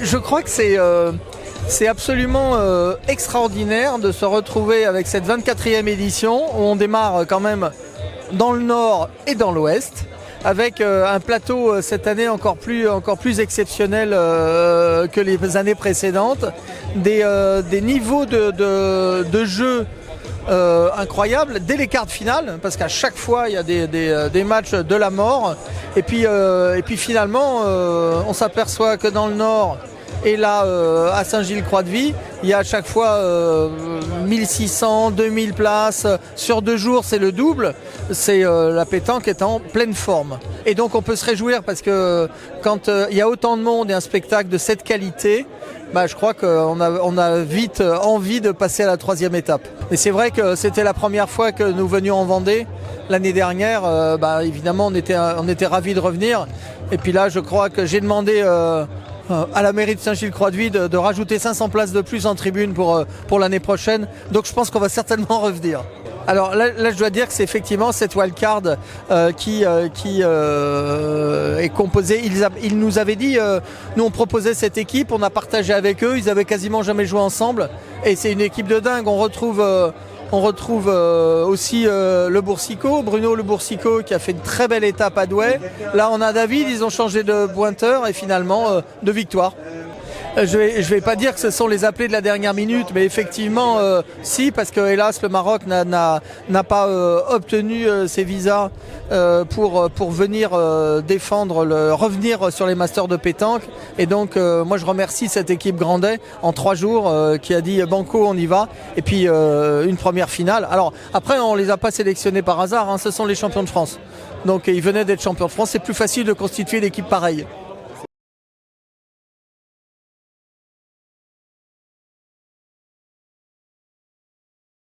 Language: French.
Je crois que c'est absolument extraordinaire de se retrouver avec cette 24e édition où on démarre quand même dans le nord et dans l'ouest, avec un plateau cette année encore plus exceptionnel que les années précédentes, des niveaux de jeu incroyables dès les quarts de finale, parce qu'à chaque fois il y a des matchs de la mort, et puis finalement on s'aperçoit que dans le nord et là à Saint-Gilles-Croix-de-Vie il y a à chaque fois 1600, 2000 places sur 2 jours, c'est le double. C'est la pétanque est en pleine forme, et donc on peut se réjouir parce que quand il y a autant de monde et un spectacle de cette qualité, je crois qu'on a vite envie de passer à la 3e étape. Et c'est vrai que c'était la première fois que nous venions en Vendée. L'année dernière, évidemment, on était ravis de revenir. Et puis là, je crois que j'ai demandé à la mairie de Saint-Gilles-Croix-de-Vie de rajouter 500 places de plus en tribune pour l'année prochaine. Donc je pense qu'on va certainement revenir. Alors là, je dois dire que c'est effectivement cette wildcard qui est composée. Ils nous avaient dit, nous on proposait cette équipe, on a partagé avec eux, ils avaient quasiment jamais joué ensemble. Et c'est une équipe de dingue. On retrouve aussi le Boursicot, Bruno Le Boursicot, qui a fait une très belle étape à Douai. Là on a David, ils ont changé de pointeur et finalement de victoire. Je vais pas dire que ce sont les appelés de la dernière minute, mais effectivement, si, parce que hélas le Maroc n'a pas obtenu ses visas pour venir revenir sur les masters de pétanque. Et donc, moi je remercie cette équipe Grandet en 3 jours qui a dit banco, on y va. Et puis une première finale. Alors après, on les a pas sélectionnés par hasard, hein, ce sont les champions de France. Donc ils venaient d'être champions de France. C'est plus facile de constituer l'équipe pareille.